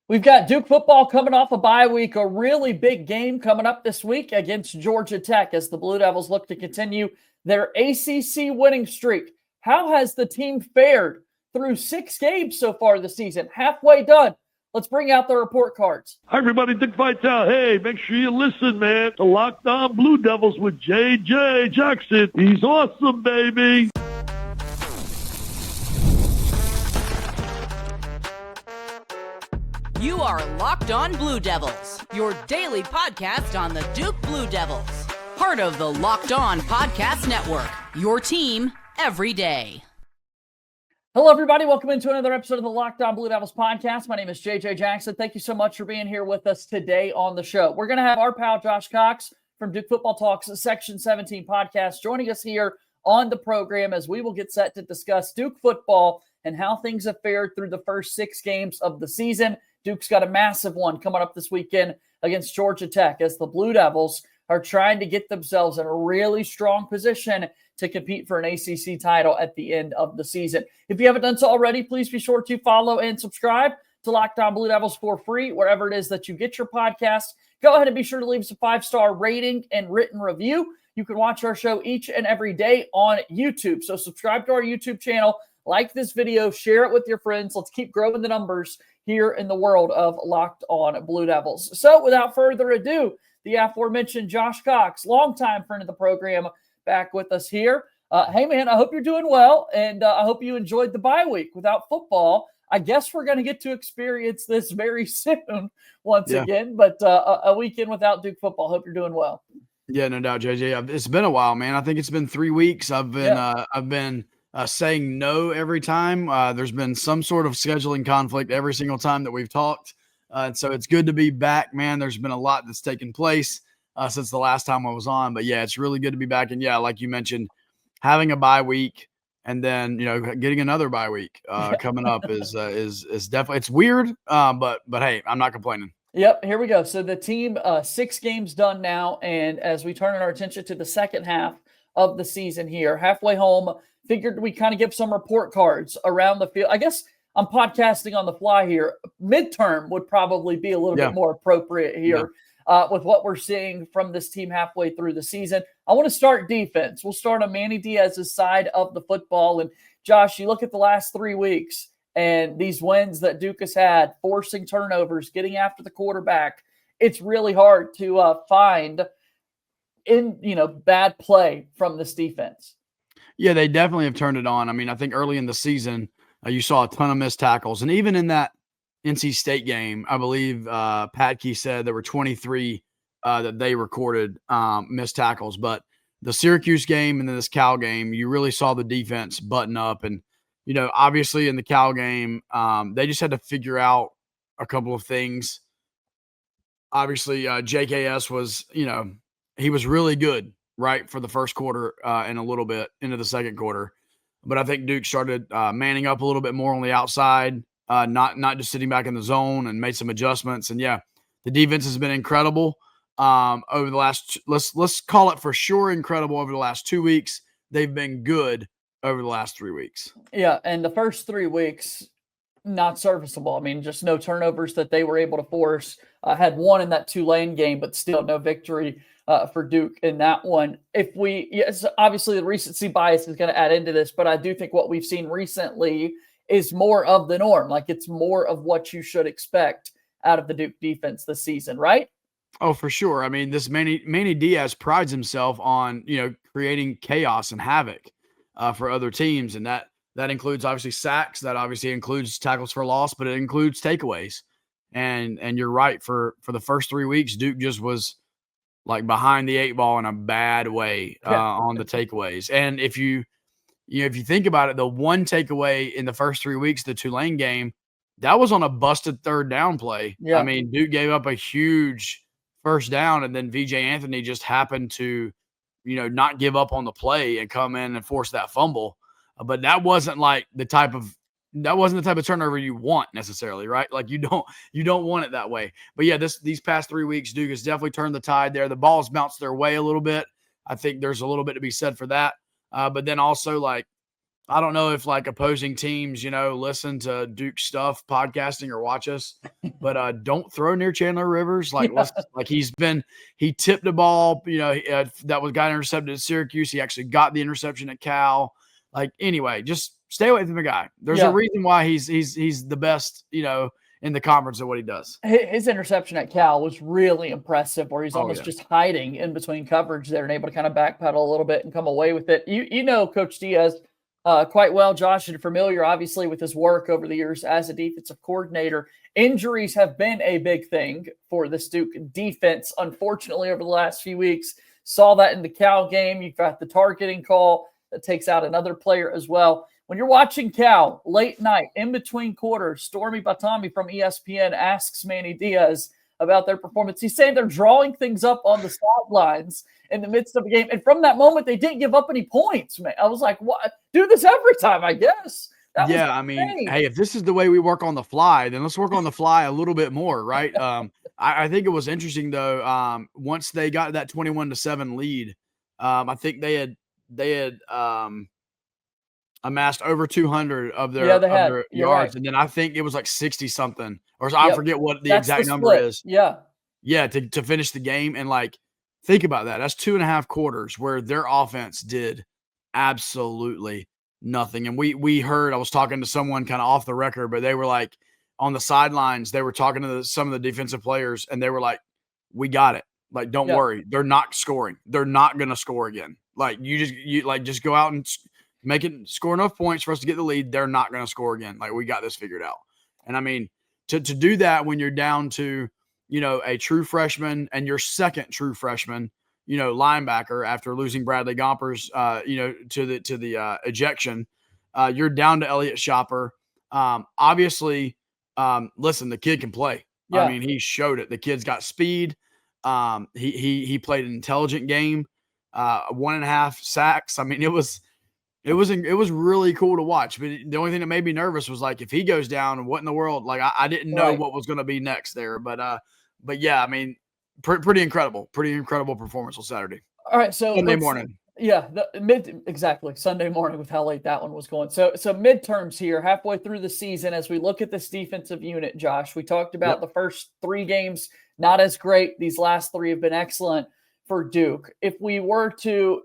We've got Duke football coming off a bye week, a really big game coming up this week against Georgia Tech as the Blue Devils look to continue their ACC winning streak. How has the team fared through 6 games so far this season? Halfway done. Let's bring out the report cards. Hi, everybody. Dick Vitale. Hey, make sure you listen, man. The Locked On Blue Devils with J.J. Jackson. He's awesome, baby. You are Locked On Blue Devils, your daily podcast on the Duke Blue Devils. Part of the Locked On Podcast Network, your team every day. Hello, everybody. Welcome into another episode of the Locked On Blue Devils podcast. My name is JJ Jackson. Thank you so much for being here with us today on the show. We're going to have our pal Josh Cox from Duke Football Talks Section 17 podcast joining us here on the program as we will get set to discuss Duke football and how things have fared through the first 6 games of the season. Duke's got a massive one coming up this weekend against Georgia Tech as the Blue Devils are trying to get themselves in a really strong position to compete for an ACC title at the end of the season. If you haven't done so already, please be sure to follow and subscribe to Locked On Blue Devils for free, wherever it is that you get your podcast. Go ahead and be sure to leave us a 5-star rating and written review. You can watch our show each and every day on YouTube. So subscribe to our YouTube channel, like this video, share it with your friends. Let's keep growing the numbers here in the world of Locked On Blue Devils. So without further ado, the aforementioned Josh Cox, longtime friend of the program, back with us here. Hey, man, I hope you're doing well, and I hope you enjoyed the bye week without football. I guess we're going to get to experience this very soon once again, but a weekend without Duke football. Hope you're doing well. Yeah, no doubt, JJ. It's been a while, man. I think it's been 3 weeks. I've been saying no every time. There's been some sort of scheduling conflict every single time that we've talked. And so it's good to be back, man. There's been a lot that's taken place since the last time I was on. But, yeah, it's really good to be back. And, yeah, like you mentioned, having a bye week and then, getting another bye week coming up is definitely – it's weird, but hey, I'm not complaining. Yep, here we go. So the team, 6 games done now, and as we turn our attention to the second half of the season here, halfway home, figured we kind of give some report cards around the field. I guess I'm podcasting on the fly here. Midterm would probably be a little bit more appropriate here with what we're seeing from this team halfway through the season. I want to start defense. We'll start on Manny Diaz's side of the football. And Josh, you look at the last 3 weeks and these wins that Duke has had, forcing turnovers, getting after the quarterback. It's really hard to find bad play from this defense. Yeah, they definitely have turned it on. I mean, I think early in the season, you saw a ton of missed tackles. And even in that NC State game, I believe Pat Key said there were 23 that they recorded missed tackles. But the Syracuse game and then this Cal game, you really saw the defense button up. And, obviously in the Cal game, they just had to figure out a couple of things. Obviously, JKS was, he was really good, right, for the first quarter and a little bit into the second quarter. But I think Duke started manning up a little bit more on the outside, not just sitting back in the zone, and made some adjustments. And, yeah, the defense has been incredible over the last – let's call it for sure incredible over the last 2 weeks. They've been good over the last 3 weeks. Yeah, and the first 3 weeks, not serviceable. I mean, just no turnovers that they were able to force. Had one in that Tulane game, but still no victory for Duke in that one. Obviously the recency bias is going to add into this, but I do think what we've seen recently is more of the norm. Like, it's more of what you should expect out of the Duke defense this season, right? Oh, for sure. I mean, this Manny Diaz prides himself on, creating chaos and havoc for other teams. And that includes obviously sacks. That obviously includes tackles for loss, but it includes takeaways. And you're right. For the first 3 weeks, Duke just was like behind the 8 ball in a bad way on the takeaways. And if you think about it, the one takeaway in the first 3 weeks, the Tulane game, that was on a busted third down play. Yeah. I mean, Duke gave up a huge first down, and then VJ Anthony just happened to, not give up on the play and come in and force that fumble. But that wasn't the type of turnover you want necessarily, right? Like, you don't want it that way. But yeah, these past 3 weeks, Duke has definitely turned the tide there. The ball's bounced their way a little bit. I think there's a little bit to be said for that. But then also, I don't know if like opposing teams, listen to Duke stuff, podcasting or watch us, but don't throw near Chandler Rivers. Like, he tipped the ball, that got intercepted at Syracuse. He actually got the interception at Cal. Like, anyway, just stay away from the guy. There's a reason why he's the best, in the conference at what he does. His interception at Cal was really impressive, where he's almost just hiding in between coverage there and able to kind of backpedal a little bit and come away with it. You know Coach Diaz quite well, Josh, and familiar, obviously, with his work over the years as a defensive coordinator. Injuries have been a big thing for the Duke defense, unfortunately, over the last few weeks. Saw that in the Cal game. You've got the targeting call that takes out another player as well. When you're watching Cal late night, in between quarters, Stormy Batami from ESPN asks Manny Diaz about their performance. He's saying they're drawing things up on the sidelines in the midst of the game. And from that moment, they didn't give up any points, man. I was like, what? Do this every time, I guess. I mean, hey, if this is the way we work on the fly, then let's work on the fly a little bit more, right? I think it was interesting, though, once they got that 21-7 lead, I think they had amassed over 200 of their yards, right. And then I think it was like 60-something, or I forget what the exact number is. Yeah, to finish the game. And like, think about that. That's 2.5 quarters where their offense did absolutely nothing. And we heard, I was talking to someone kind of off the record, but they were like on the sidelines, they were talking to some of the defensive players, and they were like, we got it. Like, don't worry. They're not scoring. They're not going to score again. Like, you just go out and score enough points for us to get the lead. They're not going to score again. Like, we got this figured out. And I mean, to do that when you're down to, a true freshman and your second true freshman, linebacker after losing Bradley Gompers, to the ejection, you're down to Elliott Sheppard. Obviously, listen, the kid can play. Yeah. I mean, he showed it. The kid's got speed. He played an intelligent game. 1.5 sacks. I mean, it was really cool to watch. But the only thing that made me nervous was like, if he goes down, what in the world? Like, I didn't know what was going to be next there. But yeah, I mean, pretty incredible performance on Saturday. All right, so Sunday morning. Yeah, exactly. Sunday morning with how late that one was going. So midterms here, halfway through the season, as we look at this defensive unit, Josh, we talked about the first 3 games, not as great. These last 3 have been excellent for Duke. If we were to,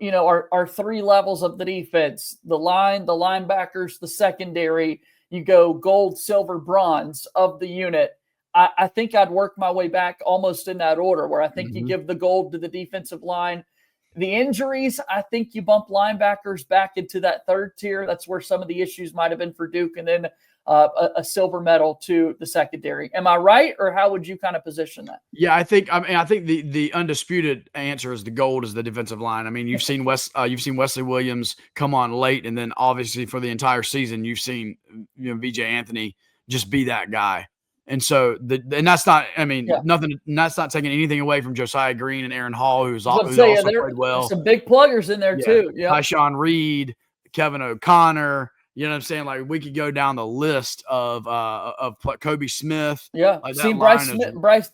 our 3 levels of the defense, the line, the linebackers, the secondary, you go gold, silver, bronze of the unit. I think I'd work my way back almost in that order, where I think you give the gold to the defensive line. The injuries, I think you bump linebackers back into that 3rd tier. That's where some of the issues might have been for Duke, and then a silver medal to the secondary. Am I right, or how would you kind of position that? Yeah, I think the undisputed answer is the gold is the defensive line. I mean, you've seen Wesley Williams come on late, and then obviously for the entire season, you've seen VJ Anthony just be that guy. And so and that's not, nothing. That's not taking anything away from Josiah Green and Aaron Hall, who's also played well. Some big pluggers in there too. Yeah, Tyshawn Reed, Kevin O'Connor. You know what I'm saying? Like, we could go down the list of Kobe Smith. Yeah, like seen Bryce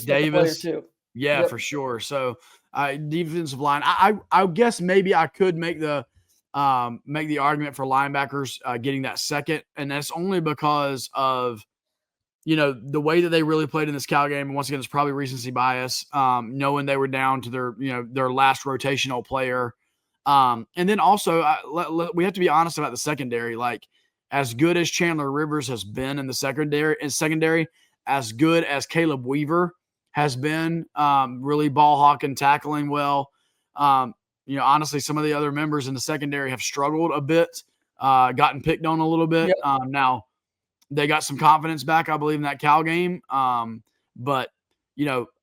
Davis too. Yeah, for sure. So defensive line. I guess maybe I could make the argument for linebackers getting that second, and that's only because of the way that they really played in this Cal game. And once again, it's probably recency bias, knowing they were down to their last rotational player. And then also we have to be honest about the secondary. Like, as good as Chandler Rivers has been in the secondary, as good as Caleb Weaver has been, really ball hawking, tackling well. Honestly, some of the other members in the secondary have struggled a bit, gotten picked on a little bit. Yep. Now they got some confidence back, I believe, in that Cal game. But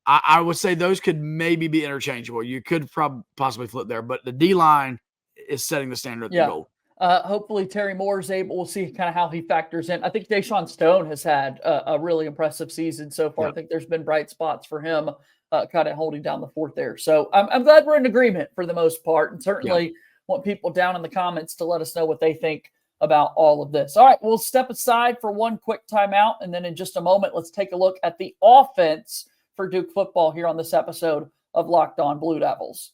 I would say those could maybe be interchangeable. You could possibly flip there, but the D-line is setting the standard at the goal. Hopefully Terry Moore is able, we'll see kind of how he factors in. I think Deshaun Stone has had a really impressive season so far. I think there's been bright spots for him kind of holding down the fort there. So I'm glad we're in agreement for the most part, and certainly want people down in the comments to let us know what they think about all of this. All right, we'll step aside for one quick timeout, and then in just a moment, let's take a look at the offense for Duke football here on this episode of Locked On Blue Devils.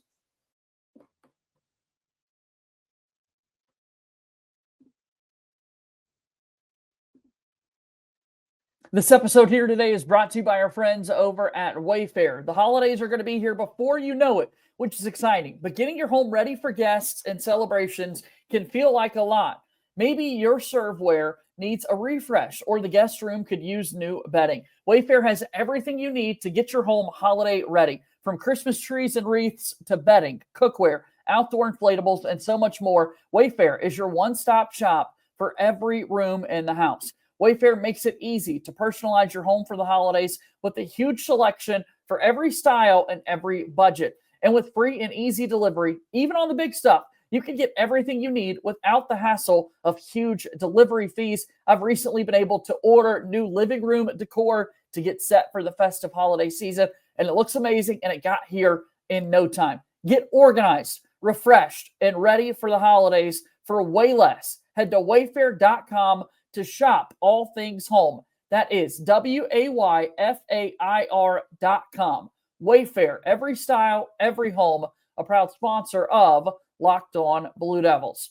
This episode here today is brought to you by our friends over at Wayfair. The holidays are going to be here before you know it, which is exciting. But getting your home ready for guests and celebrations can feel like a lot. Maybe your serveware needs a refresh or the guest room could use new bedding. Wayfair has everything you need to get your home holiday ready, from Christmas trees and wreaths to bedding, cookware, outdoor inflatables, and so much more. Wayfair is your one-stop shop for every room in the house. Wayfair makes it easy to personalize your home for the holidays with a huge selection for every style and every budget. And with free and easy delivery, even on the big stuff, you can get everything you need without the hassle of huge delivery fees. I've recently been able to order new living room decor to get set for the festive holiday season, and it looks amazing, and it got here in no time. Get organized, refreshed, and ready for the holidays for way less. Head to wayfair.com to shop all things home. That is WAYFAIR.com. Wayfair, every style, every home, a proud sponsor of Locked On Blue Devils.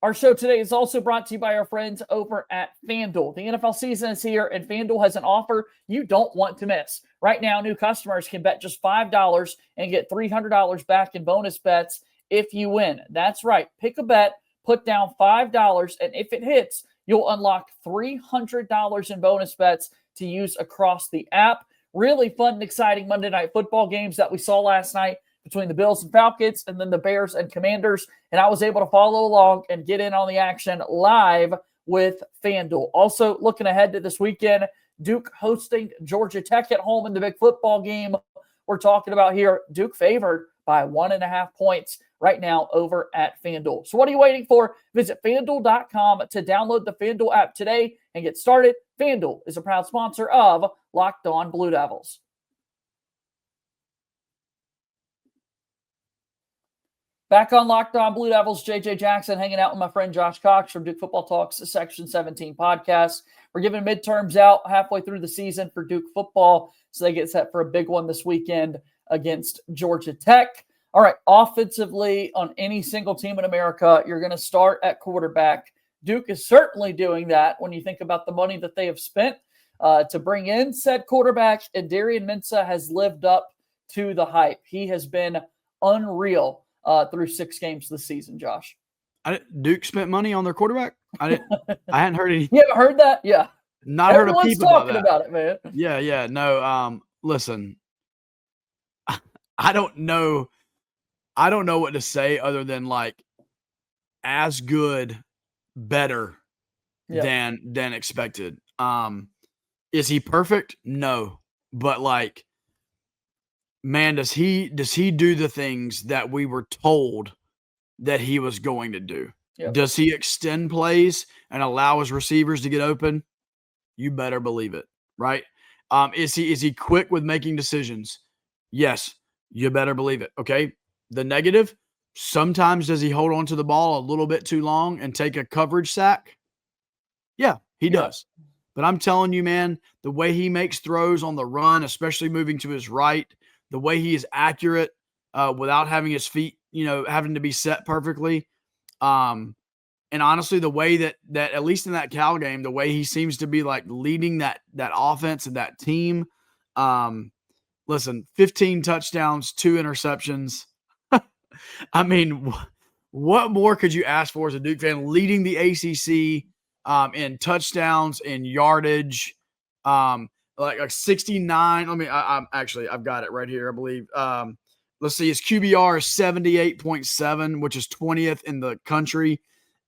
Our show today is also brought to you by our friends over at FanDuel. The NFL season is here, and FanDuel has an offer you don't want to miss. Right now, new customers can bet just $5 and get $300 back in bonus bets if you win. That's right. Pick a bet, put down $5, and if it hits, you'll unlock $300 in bonus bets to use across the app. Really fun and exciting Monday Night Football games that we saw last night between the Bills and Falcons and then the Bears and Commanders. And I was able to follow along and get in on the action live with FanDuel. Also, looking ahead to this weekend, Duke hosting Georgia Tech at home in the big football game we're talking about here. Duke favored by 1.5 points right now over at FanDuel. So what are you waiting for? Visit FanDuel.com to download the FanDuel app today and get started. FanDuel is a proud sponsor of Locked On Blue Devils. Back on Locked On Blue Devils, JJ Jackson hanging out with my friend Josh Cox from Duke Football Talks Section 17 podcast. We're giving midterms out halfway through the season for Duke football, so they get set for a big one this weekend against Georgia Tech. All right, offensively, on any single team in America, you're going to start at quarterback. Duke is certainly doing that when you think about the money that they have spent to bring in said quarterback, and Darian Mensah has lived up to the hype. He has been unreal through 6 games this season, Josh. Duke spent money on their quarterback? I hadn't heard any. You haven't heard that? Yeah. Not heard a peep talking about it, man. Yeah. No, listen, I don't know what to say other than like as good, better than expected. Is he perfect? No. But like, man, does he do the things that we were told that he was going to do? Yep. Does he extend plays and allow his receivers to get open? You better believe it, right? Is he quick with making decisions? Yes, you better believe it. Okay. The negative, sometimes does he hold on to the ball a little bit too long and take a coverage sack? Yeah, he does. But I'm telling you, man, the way he makes throws on the run, especially moving to his right, the way he is accurate without having his feet, having to be set perfectly. And honestly, the way that at least in that Cal game, the way he seems to be like leading that offense and that team. Listen, 15 touchdowns, 2 interceptions. I mean, what more could you ask for as a Duke fan? Leading the ACC in touchdowns, in yardage, like 69. I've got it right here, I believe. Let's see, his QBR is 78.7, which is 20th in the country.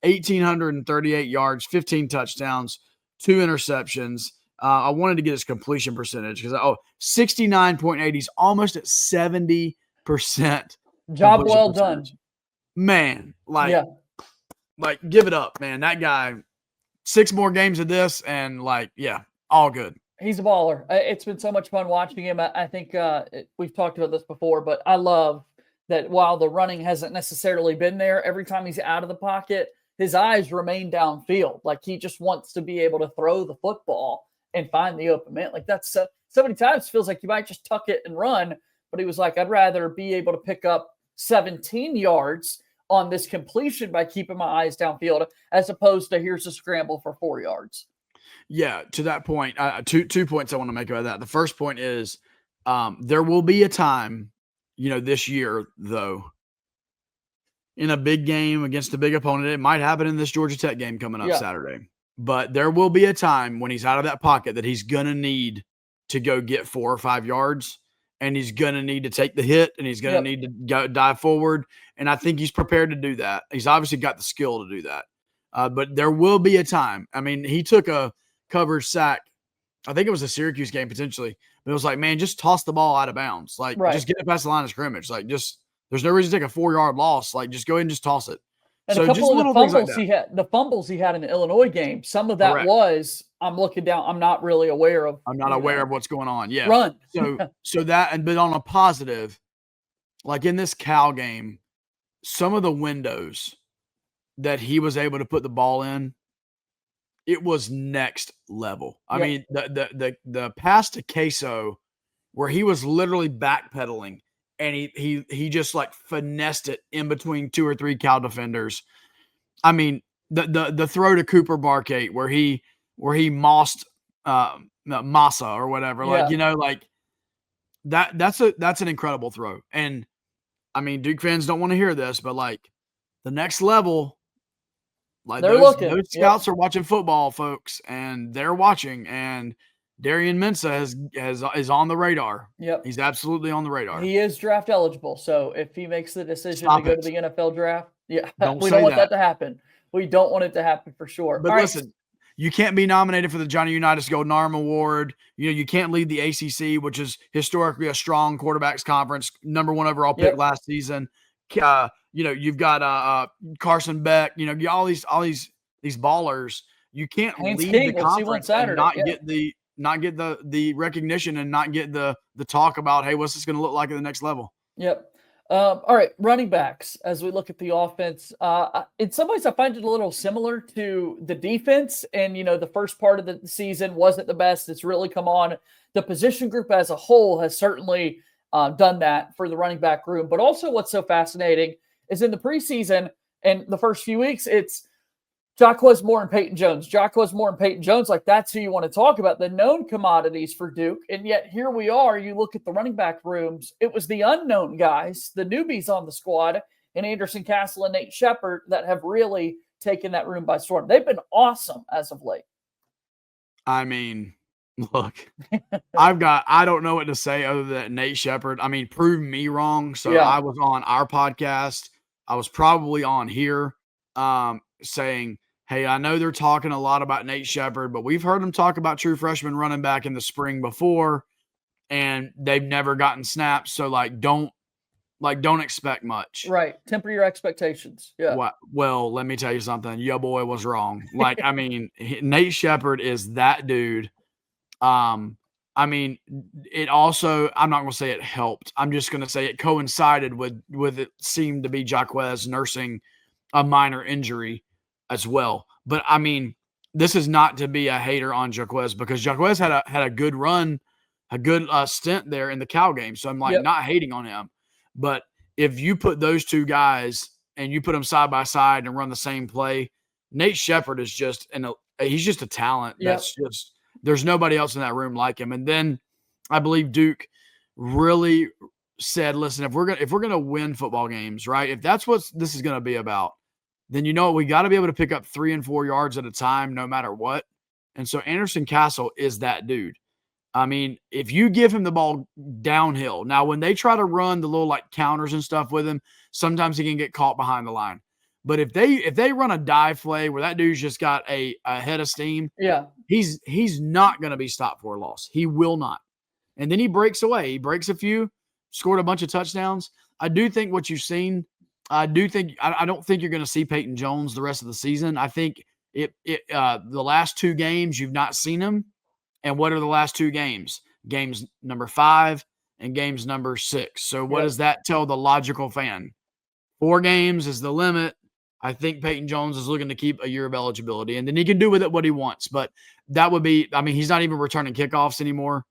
1,838 yards, 15 touchdowns, 2 interceptions. I wanted to get his completion percentage because 69.8. He's almost at 70%. Job well done, man. Like, give it up, man. That guy. 6 more games of this, and all good. He's a baller. It's been so much fun watching him. I think we've talked about this before, but I love that while the running hasn't necessarily been there, every time he's out of the pocket, his eyes remain downfield. Like he just wants to be able to throw the football and find the open man. Like that's so many times feels like you might just tuck it and run. But he was like, I'd rather be able to pick up 17 yards on this completion by keeping my eyes downfield as opposed to here's a scramble for 4 yards. Yeah, to that point, two points I want to make about that. The first point is there will be a time, this year, though, in a big game against a big opponent. It might happen in this Georgia Tech game coming up Saturday. But there will be a time when he's out of that pocket that he's going to need to go get 4 or 5 yards, and he's going to need to take the hit, and he's going to need to go dive forward. And I think he's prepared to do that. He's obviously got the skill to do that. But there will be a time. I mean, he took a coverage sack. I think it was a Syracuse game potentially. But it was like, man, just toss the ball out of bounds. Like, just get it past the line of scrimmage. Like, there's no reason to take a 4-yard loss. Like, just go ahead and just toss it. And so a couple just of little the fumbles like the fumbles he had in the Illinois game, some of that Correct. was, I'm looking down, I'm not really aware of. I'm not aware of what's going on. Yeah. Run. So that, but on a positive, like in this Cal game, some of the windows that he was able to put the ball in, it was next level. I mean, the pass to Queso, where he was literally backpedaling, and he just like finessed it in between 2 or 3 Cal defenders. I mean, the throw to Cooper Barkate where he mossed Massa or whatever, like that's an incredible throw. And I mean, Duke fans don't want to hear this, but like the next level, like those scouts are watching football, folks, and they're watching. And Darian Mensah is on the radar. Yep. He's absolutely on the radar. He is draft eligible. So if he makes the decision to go to the NFL draft, we don't want that to happen. We don't want it to happen for sure. But listen, you can't be nominated for the Johnny Unitas Golden Arm Award. You can't lead the ACC, which is historically a strong quarterbacks conference, #1 overall pick last season. You've got Carson Beck, all these ballers. You can't lead the conference and not get the recognition and not get the talk about, hey, what's this going to look like at the next level? Yep. All right, running backs, as we look at the offense, in some ways I find it a little similar to the defense. And, the first part of the season wasn't the best. It's really come on. The position group as a whole has certainly done that for the running back room. But also what's so fascinating is in the preseason and the first few weeks, it's Jacquez Moore and Peyton Jones. Like that's who you want to talk about, the known commodities for Duke. And yet here we are, you look at the running back rooms, it was the unknown guys, the newbies on the squad, and Anderson Castle and Nate Sheppard that have really taken that room by storm. They've been awesome as of late. I mean, look, I don't know what to say other than Nate Sheppard. I mean, prove me wrong. So I was on our podcast. I was probably on here saying, hey, I know they're talking a lot about Nate Sheppard, but we've heard them talk about true freshman running back in the spring before, and they've never gotten snaps. So don't expect much. Right. Temper your expectations. Yeah. Well, let me tell you something. Your boy was wrong. Like, I mean, Nate Sheppard is that dude. I mean, it also, I'm not going to say it helped. I'm just going to say it coincided with it seemed to be Jacquez nursing a minor injury as well. But I mean, this is not to be a hater on Jacquez, because Jacquez had a good run, a good stint there in the Cal game. So I'm like not hating on him. But if you put those two guys and you put them side by side and run the same play, Nate Sheppard is he's just a talent. Yep. That's just, there's nobody else in that room like him. And then I believe Duke really said, listen, if we're gonna win football games, right? If that's what this is gonna be about, then we got to be able to pick up 3 and 4 yards at a time, no matter what. And so Anderson Castle is that dude. I mean, if you give him the ball downhill, now when they try to run the little like counters and stuff with him, sometimes he can get caught behind the line. But if they run a dive play where that dude's just got a head of steam, he's not going to be stopped for a loss. He will not. And then he breaks away. He breaks a few, scored a bunch of touchdowns. I do think what you've seen, I don't think you're going to see Peyton Jones the rest of the season. I think the last 2 games you've not seen him. And what are the last 2 games? Games number 5 and games number 6. So what does that tell the logical fan? 4 games is the limit. I think Peyton Jones is looking to keep a year of eligibility, and then he can do with it what he wants. But that would be, I mean, he's not even returning kickoffs anymore.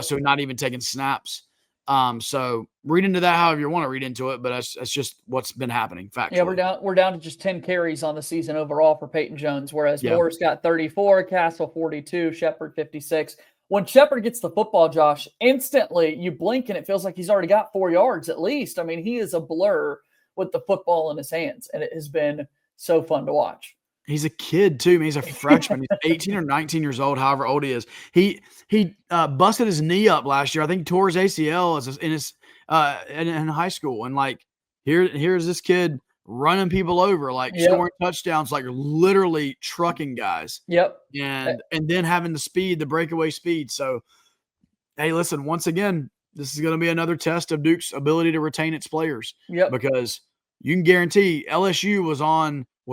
So not even taking snaps. So read into that however you want to read into it, but that's just what's been happening factually. Yeah, we're down to just 10 carries on the season overall for Peyton Jones, whereas Moore's got 34, Castle 42, Sheppard 56. When Sheppard gets the football, Josh, instantly you blink and it feels like he's already got 4 yards at least. I mean, he is a blur with the football in his hands, and it has been so fun to watch. He's a kid too. I mean, he's a freshman. He's 18 or 19 years old, however old he is. He busted his knee up last year. I think he tore his ACL in high school. And like here's this kid running people over, like scoring touchdowns, like literally trucking guys. Yep. And then having the breakaway speed. So hey, listen, once again, this is going to be another test of Duke's ability to retain its players. Yep. Because you can guarantee LSU was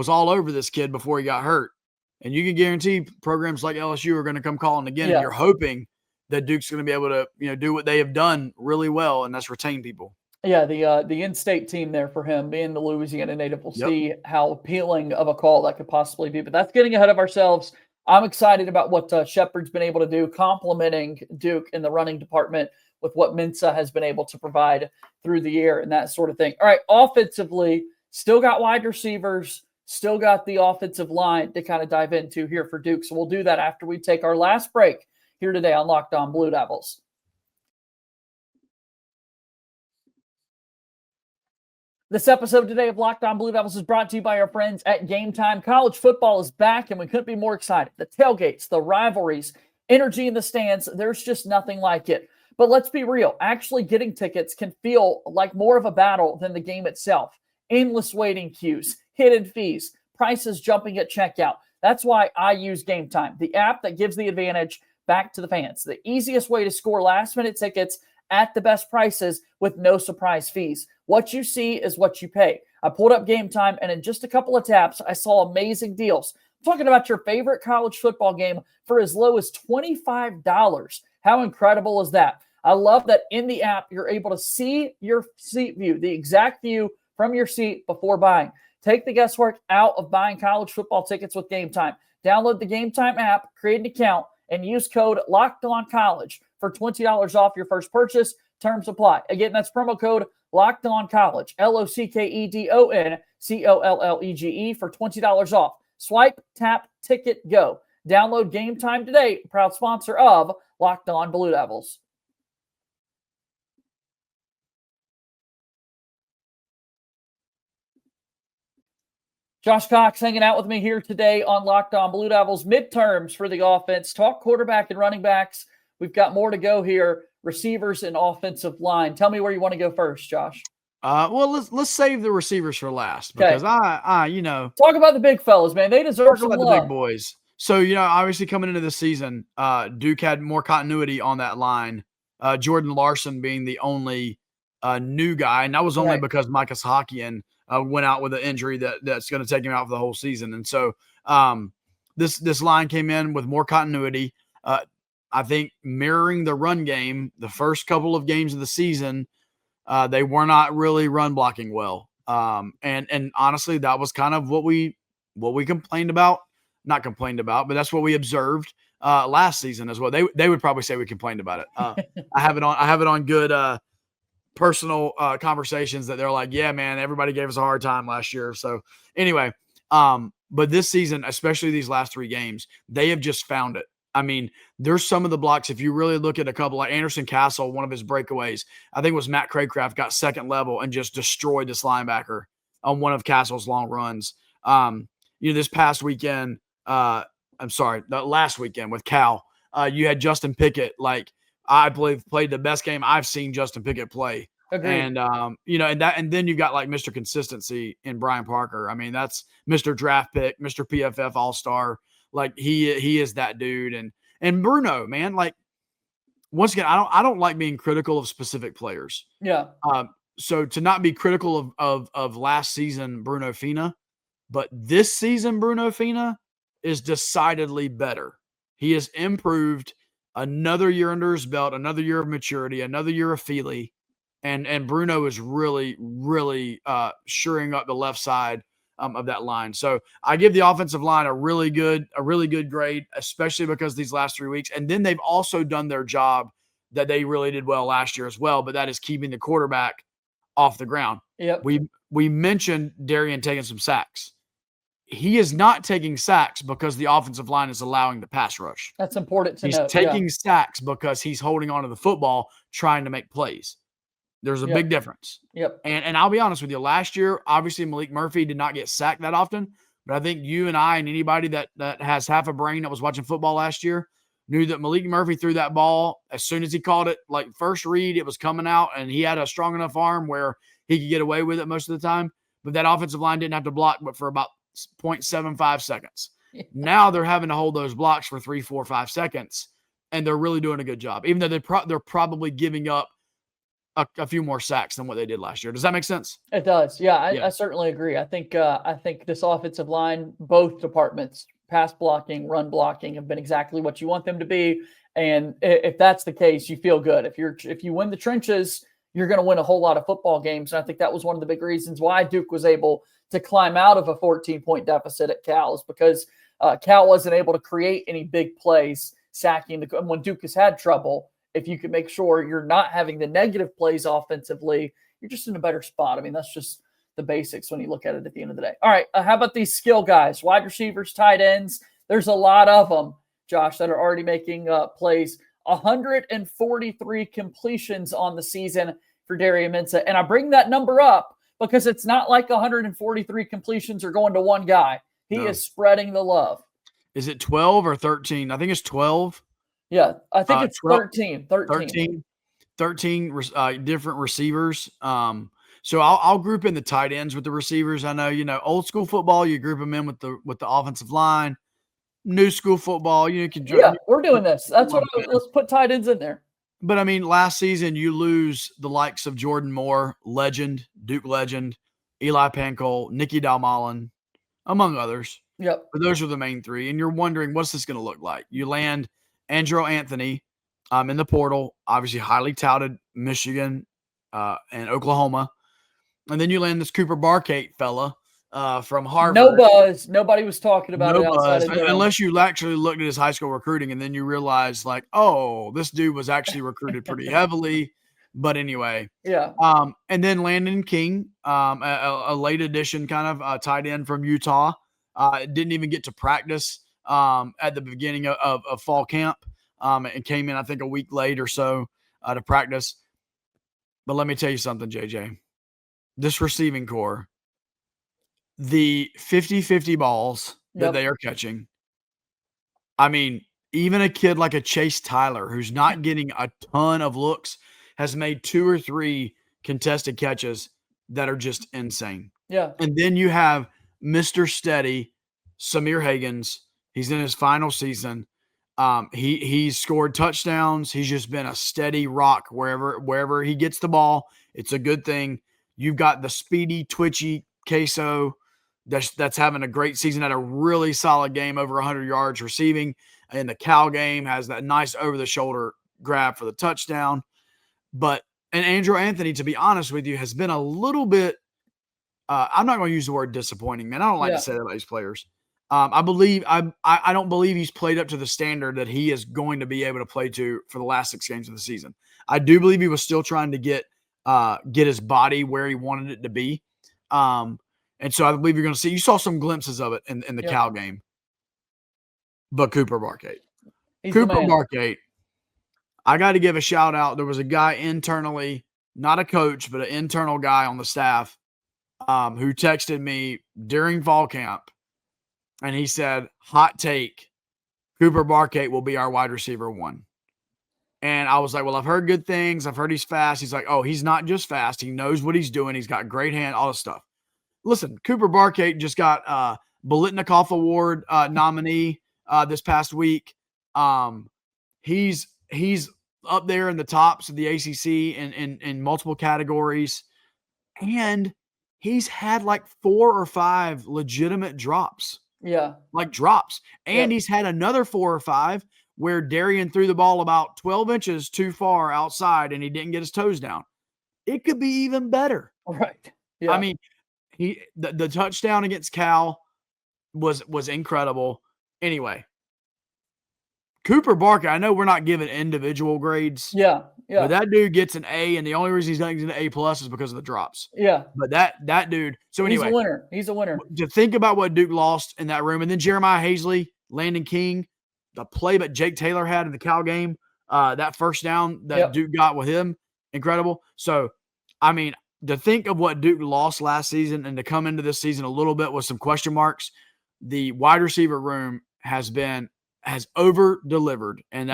all over this kid before he got hurt. And you can guarantee programs like LSU are going to come calling again. Yeah. And you're hoping that Duke's going to be able to, do what they have done really well, and that's retain people. Yeah, the in-state team there for him, being the Louisiana native, we'll see how appealing of a call that could possibly be. But that's getting ahead of ourselves. I'm excited about what Sheppard's been able to do, complementing Duke in the running department with what Mensah has been able to provide through the year and that sort of thing. All right, offensively, still got wide receivers, still got the offensive line to kind of dive into here for Duke. So we'll do that after we take our last break here today on Locked On Blue Devils. This episode today of Locked On Blue Devils is brought to you by our friends at Game Time. College football is back, and we couldn't be more excited. The tailgates, the rivalries, energy in the stands, there's just nothing like it. But let's be real. Actually getting tickets can feel like more of a battle than the game itself. Endless waiting queues, hidden fees, prices jumping at checkout. That's why I use Game Time, the app that gives the advantage back to the fans. The easiest way to score last-minute tickets at the best prices with no surprise fees. What you see is what you pay. I pulled up Game Time, and in just a couple of taps, I saw amazing deals. I'm talking about your favorite college football game for as low as $25. How incredible is that? I love that in the app, you're able to see your seat view, the exact view from your seat before buying. Take the guesswork out of buying college football tickets with Game Time. Download the Game Time app, create an account, and use code LOCKEDONCollege for $20 off your first purchase. Terms apply. Again, that's promo code LOCKEDONCollege, LOCKEDONCOLLEGE for $20 off. Swipe, tap, ticket, go. Download Game Time today, proud sponsor of Locked On Blue Devils. Josh Cox hanging out with me here today on Locked On Blue Devils. Midterms for the offense. Talk quarterback and running backs. We've got more to go here. Receivers and offensive line. Tell me where you want to go first, Josh. Well, let's save the receivers for last because talk about the big fellas, man. They deserve some love. The big boys. So obviously coming into this season, Duke had more continuity on that line. Jordan Larson being the only new guy, and that was only because Micah Sahakian went out with an injury that's going to take him out for the whole season. And so this line came in with more continuity. I think mirroring the run game, the first couple of games of the season, they were not really run blocking well. And honestly, that was kind of what we complained about. Not complained about, but that's what we observed last season as well. They would probably say we complained about it. I have it on good personal conversations that they're like, yeah, man, everybody gave us a hard time last year. So anyway, but this season, especially these last 3 games, they have just found it. I mean, there's some of the blocks, if you really look at a couple, like Anderson Castle, one of his breakaways, I think it was Matt Craycraft, got second level and just destroyed this linebacker on one of Castle's long runs. This past weekend, the last weekend with Cal, you had Justin Pickett, like I believe played the best game I've seen Justin Pickett play. Agreed. And then you've got like Mr. Consistency in Brian Parker. I mean, that's Mr. Draft Pick, Mr. PFF All-Star. Like he is that dude. And Bruno, man, like once again, I don't like being critical of specific players. Yeah. So to not be critical of last season Bruno Fina, but this season Bruno Fina is decidedly better. He has improved. Another year under his belt, another year of maturity, another year of Feely. And Bruno is really, really shoring up the left side of that line. So I give the offensive line a really good grade, especially because these last 3 weeks. And then they've also done their job that they really did well last year as well, but that is keeping the quarterback off the ground. Yep. We mentioned Darian taking some sacks. He is not taking sacks because the offensive line is allowing the pass rush. That's important to He's note. taking sacks because he's holding onto the football, trying to make plays. There's a big difference. Yep. And I'll be honest with you, last year, obviously Malik Murphy did not get sacked that often, but I think you and I and anybody that has half a brain that was watching football last year knew that Malik Murphy threw that ball as soon as he caught it, like first read, it was coming out, and he had a strong enough arm where he could get away with it most of the time. But that offensive line didn't have to block but for about 0.75 seconds. Now they're having to hold those blocks for 3, 4, 5 seconds, and they're really doing a good job, even though they're probably giving up a few more sacks than what they did last year. Does that make sense? It does. Yeah, I certainly agree. I think this offensive line, both departments, pass blocking, run blocking, have been exactly what you want them to be. And if that's the case, you feel good. If you win the trenches, you're going to win a whole lot of football games. And I think that was one of the big reasons why Duke was able to climb out of a 14-point deficit at Cal, is because Cal wasn't able to create any big plays sacking. And when Duke has had trouble, if you can make sure you're not having the negative plays offensively, you're just in a better spot. I mean, that's just the basics when you look at it at the end of the day. All right, how about these skill guys, wide receivers, tight ends? There's a lot of them, Josh, that are already making plays. 143 completions on the season for Darian Mensah. And I bring that number up because it's not like 143 completions are going to one guy. He is spreading the love. Is it 12 or 13? I think it's 12. Yeah, I think it's 12, 13. 13 different receivers. So I'll group in the tight ends with the receivers. I know, old school football, you group them in with the offensive line. New school football, we're doing this. That's what let's put tight ends in there. But I mean, last season you lose the likes of Jordan Moore, legend, Duke legend, Eli Pancol, Nicky Dalmolin, among others. Yep. But those are the main three. And you're wondering, what's this going to look like? You land Andrew Anthony in the portal, obviously highly touted Michigan and Oklahoma. And then you land this Cooper Barkate fella from Harvard. No buzz. Nobody was talking about it outside of unless you actually looked at his high school recruiting, and then you realize, like, oh, this dude was actually recruited pretty heavily. But anyway. Yeah. And then Landon King, a late addition kind of tight end from Utah. Didn't even get to practice at the beginning of fall camp and came in, I think, a week late or so to practice. But let me tell you something, JJ. This receiving core, the 50-50 balls that they are catching, I mean, even a kid like a Chase Tyler, who's not getting a ton of looks, has made 2 or 3 contested catches that are just insane. Yeah. And then you have Mr. Steady, Samir Hagans. He's in his final season. He's scored touchdowns. He's just been a steady rock wherever he gets the ball. It's a good thing. You've got the speedy, twitchy Queso that's having a great season, had a really solid game, over 100 yards receiving. In the Cal game, has that nice over-the-shoulder grab for the touchdown. And Andrew Anthony, to be honest with you, has been a little bit I'm not going to use the word disappointing, man. I don't like to say that about these players. I don't believe he's played up to the standard that he is going to be able to play to for the last 6 games of the season. I do believe he was still trying to get his body where he wanted it to be. And so I believe you're going to see – you saw some glimpses of it in the Cal game. But Cooper Barkate. Cooper Barkate, I got to give a shout out. There was a guy internally, not a coach, but an internal guy on the staff who texted me during fall camp. And he said, hot take, Cooper Barkate will be our wide receiver 1. And I was like, well, I've heard good things. I've heard he's fast. He's like, oh, he's not just fast. He knows what he's doing. He's got great hand, all this stuff. Listen, Cooper Barkate just got Bolitnikoff Award nominee this past week. He's up there in the tops of the ACC in multiple categories. And he's had like 4 or 5 legitimate drops. Yeah. Like drops. And he's had another 4 or 5 where Darian threw the ball about 12 inches too far outside and he didn't get his toes down. It could be even better. Right. Yeah. I mean, the touchdown against Cal was incredible. Anyway, Cooper Barkate, I know we're not giving individual grades. Yeah. But that dude gets an A, and the only reason he's not getting an A+ is because of the drops. Yeah. But that dude. So anyway, he's a winner. To think about what Duke lost in that room, and then Jeremiah Hazley, Landon King, the play that Jake Taylor had in the Cal game, that first down that Duke got with him, incredible. So, I mean, to think of what Duke lost last season and to come into this season a little bit with some question marks, the wide receiver room has over-delivered, and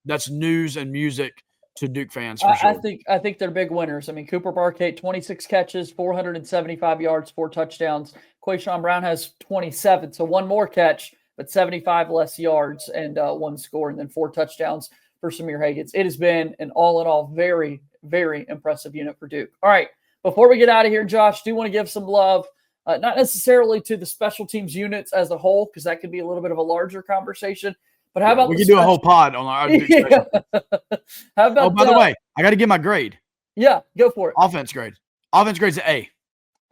that's news and music to Duke fans for sure. I think they're big winners. I mean, Cooper Barkate, 26 catches, 475 yards, 4 touchdowns. Quayshawn Brown has 27, so 1 more catch, but 75 less yards and 1 score, and then 4 touchdowns for Samir Hagans. It has been an all-in-all very, very impressive unit for Duke. All right, before we get out of here, Josh, do want to give some love, not necessarily to the special teams units as a whole, because that could be a little bit of a larger conversation. But how about we can do a whole pod on our yeah. How about? Oh, by the way, I got to give my grade. Yeah, go for it. Offense grade. Offense grade's an A.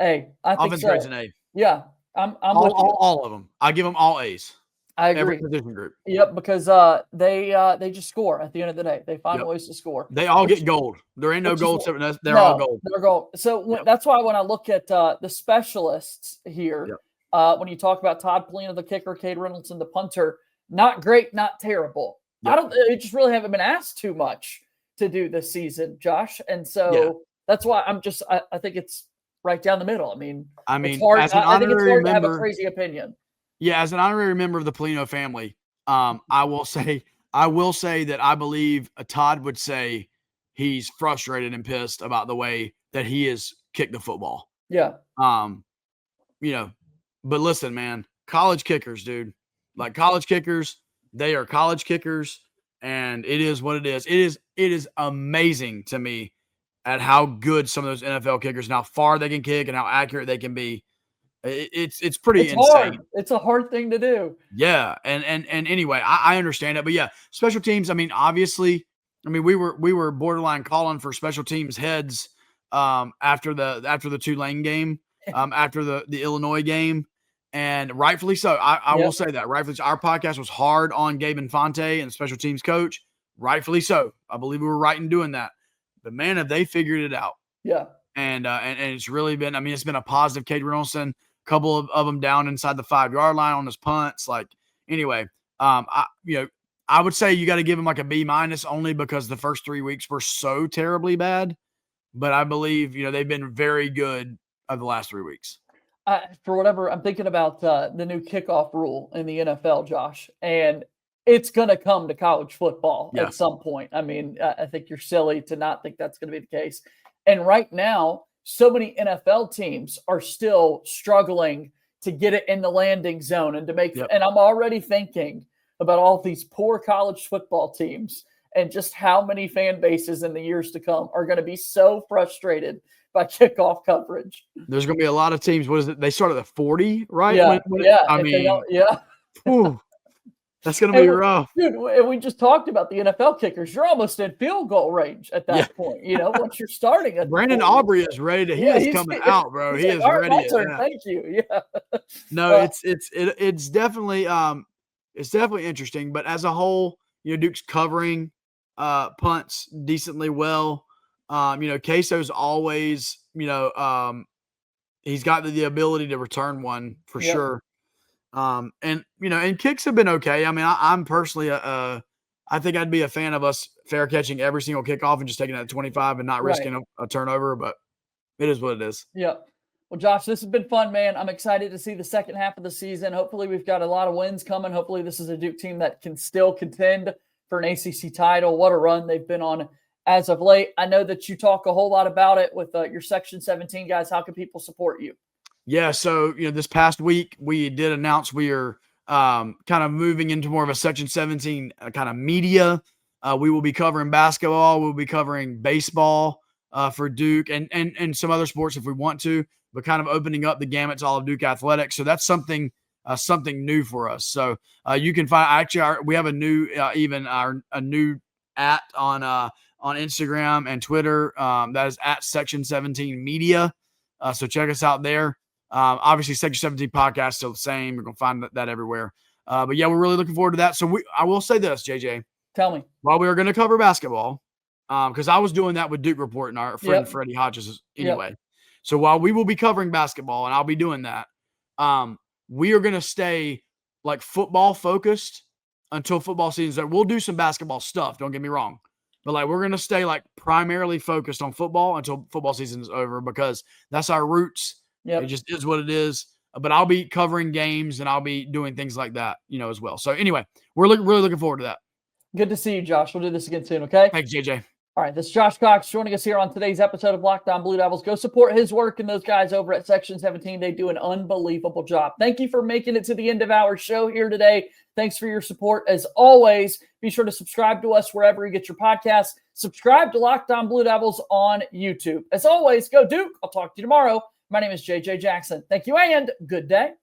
A. I think offense so. grade's an A. Yeah, I'm all of them. I give them all A's. I agree. Every position group. Yep, because they just score at the end of the day. They find ways to score. They all get gold. There ain't no gold. They're all gold. They're gold. So that's why when I look at the specialists here, when you talk about Todd Polino, the kicker, Cade Reynolds, and the punter, not great, not terrible. They just really haven't been asked too much to do this season, Josh. And so that's why I think it's right down the middle. I mean, it's hard. As an I think it's hard member, to have a crazy opinion. Yeah, as an honorary member of the Polino family, I will say that I believe Todd would say he's frustrated and pissed about the way that he has kicked the football. Yeah. But listen, man, college kickers, dude. Like college kickers, they are college kickers, and it is what it is. It is amazing to me at how good some of those NFL kickers and how far they can kick and how accurate they can be. It's pretty insane. Hard. It's a hard thing to do. Yeah, and anyway, I understand it, but yeah, special teams. I mean, obviously, we were borderline calling for special teams heads after the Tulane game, after the Illinois game. And rightfully so. I will say that. Rightfully so. Our podcast was hard on Gabe Infante and the special teams coach. Rightfully so. I believe we were right in doing that. But, man, have they figured it out. Yeah. And it's really been – it's been a positive. Cade Reynolds, a couple of them down inside the 5-yard line on his punts. Like, anyway, I would say you got to give him like a B- only because the first 3 weeks were so terribly bad. But I believe, they've been very good of the last 3 weeks. For whatever, I'm thinking about the new kickoff rule in the NFL, Josh, and it's going to come to college football at some point. I mean, I think you're silly to not think that's going to be the case. And right now, so many NFL teams are still struggling to get it in the landing zone and to make and I'm already thinking about all these poor college football teams and just how many fan bases in the years to come are going to be so frustrated by kickoff coverage. There's going to be a lot of teams. What is it? They start at 40, right? Yeah. Whew, that's going to be rough. Dude, we just talked about the NFL kickers. You're almost in field goal range at that point. Once you're starting. Brandon Aubrey is ready to. He's coming out, bro. He is ready. My turn. Thank you. Yeah. No, it's definitely interesting. But as a whole, Duke's covering punts decently well. Queso's always, he's got the ability to return one for sure. And kicks have been okay. I mean, I'm personally, I think I'd be a fan of us fair catching every single kickoff and just taking it at 25 and not risking a turnover, but it is what it is. Yeah. Well, Josh, this has been fun, man. I'm excited to see the second half of the season. Hopefully we've got a lot of wins coming. Hopefully this is a Duke team that can still contend for an ACC title. What a run they've been on as of late. I know that you talk a whole lot about it with your Section 17 guys. How can people support you? Yeah, so this past week we did announce we are kind of moving into more of a Section 17 kind of media. We will be covering basketball. We'll be covering baseball for Duke and some other sports if we want to, but kind of opening up the gamut to all of Duke athletics. So that's something new for us. So you can find we have a new a new @ on Instagram and Twitter. That is @ Section 17 Media. So check us out there. Obviously, Section 17 podcast still the same. You're going to find that everywhere. But yeah, we're really looking forward to that. So I will say this, JJ. Tell me. While we are going to cover basketball, because I was doing that with Duke Report and our friend Yep. Freddie Hodges anyway. Yep. So while we will be covering basketball and I'll be doing that, we are going to stay like football focused until football season's over. We'll do some basketball stuff. Don't get me wrong. But like we're going to stay like primarily focused on football until football season is over because that's our roots. Yep. It just is what it is. But I'll be covering games and I'll be doing things like that, as well. So anyway, we're really looking forward to that. Good to see you, Josh. We'll do this again soon, okay? Thanks, JJ. All right, this is Josh Cox joining us here on today's episode of Locked On Blue Devils. Go support his work and those guys over at Section 17. They do an unbelievable job. Thank you for making it to the end of our show here today. Thanks for your support. As always, be sure to subscribe to us wherever you get your podcasts. Subscribe to Locked On Blue Devils on YouTube. As always, go Duke. I'll talk to you tomorrow. My name is JJ Jackson. Thank you and good day.